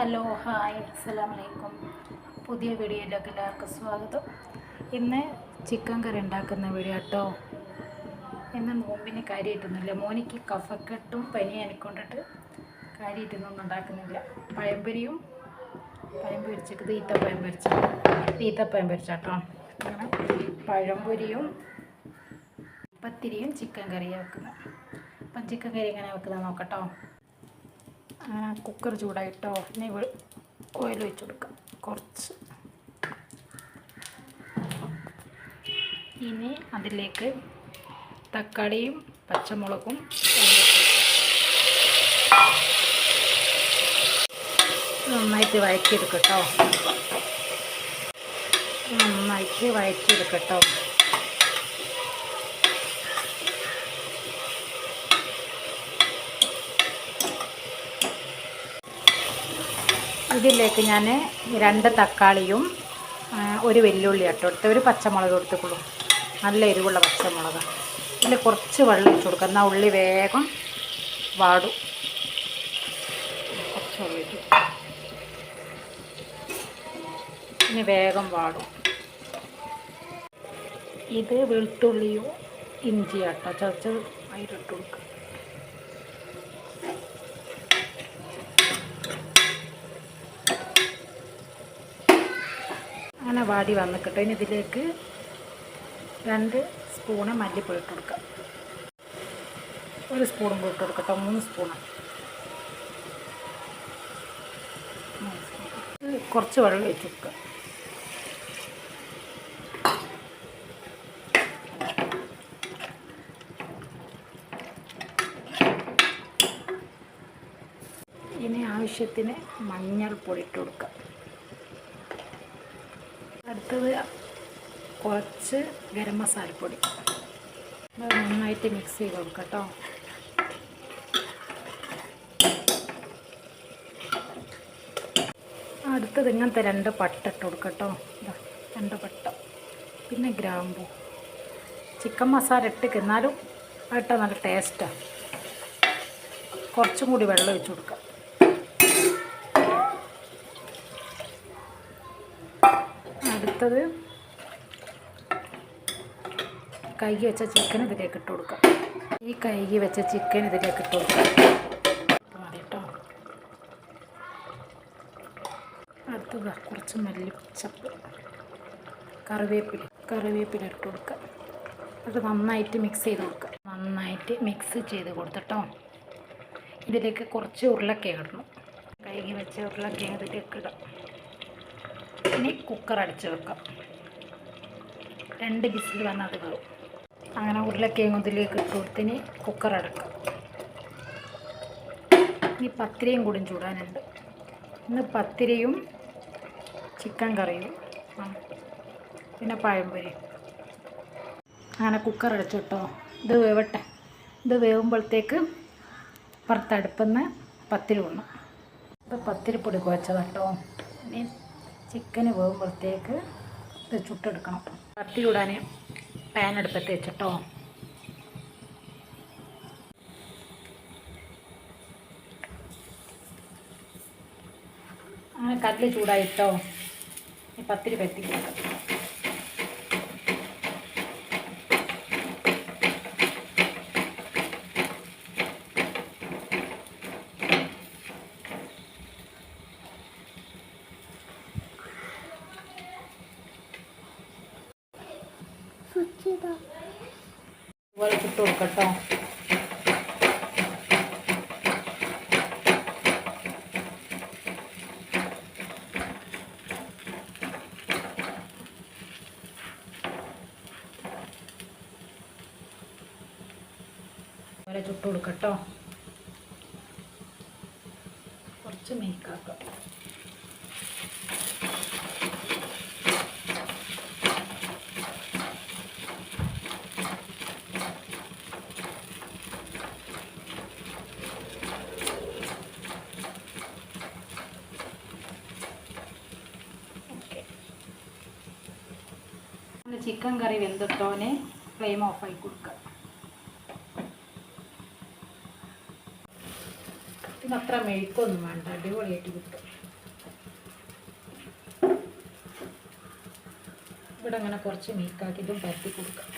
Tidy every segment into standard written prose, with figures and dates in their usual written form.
Hello hi അസ്സലാമലൈക്കും. പുതിയ വീഡിയോയിലേക്ക് എല്ലാവർക്കും സ്വാഗതം. ഇന്ന് ചിക്കൻ കറി ഉണ്ടാക്കുന്ന വീഡിയോ കേട്ടോ. ഇന്ന് നോമ്പിന് കാര്യമായിട്ടൊന്നുമില്ല. മോനിക്ക് കഫക്കെട്ടും പനി എനിക്കൊണ്ടിട്ട് കാര്യമായിട്ടൊന്നും ഉണ്ടാക്കുന്നില്ല. പഴം പൊരിച്ചിട്ട് ഈത്തപ്പഴം പൊരിച്ചാട്ടോ. അങ്ങനെ പഴംപൊരിയും പത്തിരിയും ചിക്കൻ കറിയും വെക്കുന്നത്. അപ്പം ചിക്കൻ കറി എങ്ങനെ വെക്കുന്നത് നോക്കട്ടോ. കുക്കർ ചൂടായിട്ടോ. ഇനി ഓയിൽ ഒഴിച്ച് കൊടുക്കാം കുറച്ച്. ഇനി അതിലേക്ക് തക്കാളിയും പച്ചമുളകും നന്നായിട്ട് വഴറ്റിയെടുക്കട്ടോ. ഇതിലേക്ക് ഞാൻ 2 തക്കാളിയും ഒരു വെല്ലുള്ളി എടുത്ത് ഒരു പച്ചമുളക് എടുത്തുകൊള്ളൂ. നല്ല എരിവുള്ള പച്ചമുളക്. ഇതിൽ കുറച്ച് വെള്ളം ഒഴിച്ച് കൊടുക്കുക. എന്നാൽ ഉള്ളി വേഗം വാടും. കുറച്ച് വെള്ളം ഒഴിച്ചു ഇനി വേഗം വാടും. ഇത് വെളുത്തുള്ളിയും ഇഞ്ചിയാട്ടോ ചതച്ച് അതിലിട്ട് കൊടുക്കുക. അങ്ങനെ വാടി വന്നിട്ട് ഇനി ഇതിലേക്ക് 2 സ്പൂണ് മല്ലിപ്പൊടി ഇട്ട് കൊടുക്കുക. 1 സ്പൂണും കൂടി ഇട്ട് കൊടുക്കട്ടോ. 3 സ്പൂണ്. കുറച്ച് വെള്ളം ഒഴിച്ച് കൊടുക്കുക. ഇനി ആവശ്യത്തിന് മഞ്ഞൾപ്പൊടി ഇട്ട് കൊടുക്കുക. അടുത്തത് കുറച്ച് ഗരം മസാലപ്പൊടി. നന്നായിട്ട് മിക്സ് ചെയ്ത് കൊടുക്കട്ടോ. അടുത്തത് ഇങ്ങനത്തെ 2 പട്ട ഇട്ട് കൊടുക്കട്ടോ. 2 പട്ട, പിന്നെ ഗ്രാമ്പൂ. ചിക്കൻ മസാല ഇട്ട് എന്നാലും പട്ട നല്ല ടേസ്റ്റാണ്. കുറച്ചും കൂടി വെള്ളം ഒഴിച്ച് കൊടുക്കാം. അടുത്തത് കഴുകി വെച്ച ചിക്കൻ ഇതിലേക്ക് ഇട്ട് കൊടുക്കാം. ഈ കഴുകി വെച്ച ചിക്കൻ ഇതിലേക്ക് ഇട്ട് കൊടുക്കാം. മതി കേട്ടോ. അടുത്തത് കുറച്ച് മല്ലിച്ചപ്പ്, കറിവേപ്പില ഇട്ട് കൊടുക്കുക. അത് നന്നായിട്ട് മിക്സ് ചെയ്ത് കൊടുക്കുക. നന്നായിട്ട് മിക്സ് ചെയ്ത് കൊടുത്തിട്ടോ. ഇതിലേക്ക് കുറച്ച് ഉരുളക്കിഴങ്ങ് ഇടണം. കഴുകി വെച്ച ഉരുളക്കിഴങ്ങ് ഇതിലേക്ക് ഇടാം. ഇനി കുക്കർ അടച്ച് വെക്കാം. 2 വിസിൽ വന്നാൽ അത് വേവും. അങ്ങനെ ഉരുളക്കിഴങ്ങ് ഇതിലേക്ക് ഇട്ട് കൊടുത്തിന് കുക്കർ അടക്കാം. ഇനി പത്തിരിയും കൂടി ചൂടാനുണ്ട്. ഇന്ന് പത്തിരിയും ചിക്കൻ കറിയും പിന്നെ പഴംപൊരിയും. അങ്ങനെ കുക്കർ അടച്ചിട്ടോ. ഇത് വേവട്ടെ. ഇത് വേവുമ്പോഴത്തേക്ക് പുറത്തടുപ്പിന്ന് പത്തിരി കൊണ്ടു. ഇപ്പോൾ പത്തിരിപ്പൊടി കുഴച്ചതാട്ടോ. ഇനി ചിക്കന് വേകുമ്പോഴത്തേക്ക് ഇത് ചുട്ടെടുക്കണം. പത്തിരി ഇടാൻ പാൻ അടുപ്പത്ത് വെച്ചിട്ടോ. അങ്ങനെ കല്ല് ചൂടായിട്ടോ. ഈ പത്തിരി പരത്തി കൊടുക്കാം. ഇതുപോലെ ചുട്ട് കൊടുക്കട്ടോ. ഇതുപോലെ ചുട്ട് കൊടുക്കട്ടോ. കുറച്ച് മേക്കാക്കാം. ചിക്കൻ കറി വെന്തിട്ടോനെ ഫ്ലെയിം ഓഫായി കൊടുക്കുക. ഇതിനത്ര മെഴുക്കൊന്നും വേണ്ട, അടിപൊളിയായിട്ട് കിട്ടും. ഇവിടെ അങ്ങനെ കുറച്ച് മീക്കാക്കിയിട്ടും പരത്തി കൊടുക്കാം.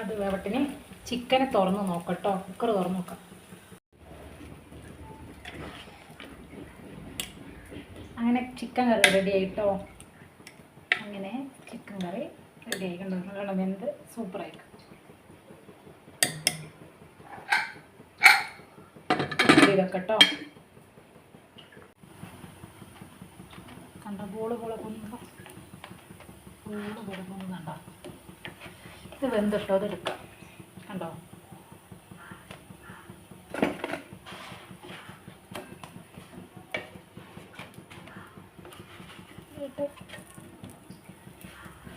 അത് വേവട്ടിന് ചിക്കനെ തുറന്ന് നോക്കട്ടോ, കുക്കർ തുറന്ന് നോക്കാം. അങ്ങനെ ചിക്കൻ കറി റെഡി ആയിട്ടോ. അങ്ങനെ ചിക്കൻ കറി റെഡി ആയിക്കണ്ടോ, വെന്ത് സൂപ്പറായിരിക്കും. വെക്കട്ടോ. കണ്ടോ ബോള് പൊളക്കുന്നുണ്ടോ, പൊളക്കുന്നുണ്ടോ? ഇത് വെന്തിട്ടോ, അതെടുക്കാം. കണ്ടോ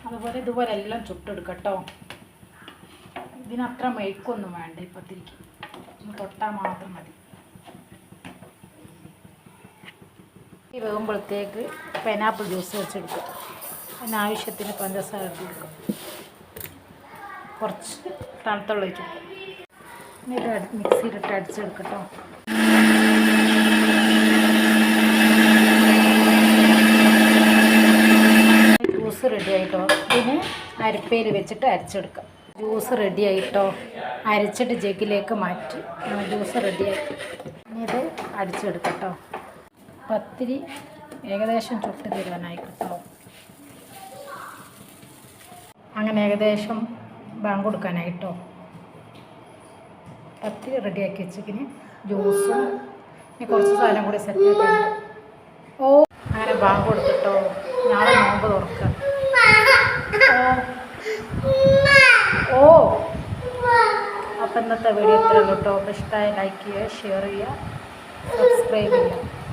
അതുപോലെ ഇതുപോലെ എല്ലാം ചുട്ടെടുക്കട്ടോ. ഇതിനത്ര മെഴുക്കൊന്നും വേണ്ട, ഇപ്പത്തിരിക്ക് തൊട്ടാൽ മാത്രം മതി. ഈ വേകുമ്പോഴത്തേക്ക് പൈനാപ്പിൾ ജ്യൂസ് വെച്ചെടുക്കും. അതിനാവശ്യത്തിന് പഞ്ചസാര ഇട്ട് കൊടുക്കും. കുറച്ച് തണുത്തുള്ള ഒഴിച്ച് കൊടുക്കും. എന്നിട്ട് മിക്സിയിലിട്ട് അടിച്ചെടുക്കട്ടോ. ജ്യൂസ് റെഡി ആയിട്ടോ. ഇതിന് അരിപ്പയിൽ വെച്ചിട്ട് അരച്ചെടുക്കാം. ജ്യൂസ് റെഡി ആയിട്ടോ. അരച്ചിട്ട് ജഗ്ഗിലേക്ക് മാറ്റി. ജ്യൂസ് റെഡിയായി. ഇനി ഇത് അടിച്ചെടുക്കട്ടോ. പത്തിരി ഏകദേശം ചുട്ട് തരാനായി കേട്ടോ. അങ്ങനെ ഏകദേശം ബാങ്ക് കൊടുക്കാനായിട്ടോ. പത്തിരി റെഡിയാക്കി വെച്ചിക്കിന് ജ്യൂസും ഇനി കുറച്ച് സാധനം കൂടി സെറ്റ് ആക്കിയിട്ടുണ്ട്. ഓ അങ്ങനെ ബാങ്ക് കൊടുത്തിട്ടോ. നാളെ നോമ്പ് തുറക്കാം. ഓ അപ്പം ഇന്നത്തെ വീഡിയോ ഇത്രയുള്ളൂ കേട്ടോ. ഇഷ്ടമായി ലൈക്ക് ചെയ്യുക, ഷെയർ ചെയ്യുക, സബ്സ്ക്രൈബ് ചെയ്യുക.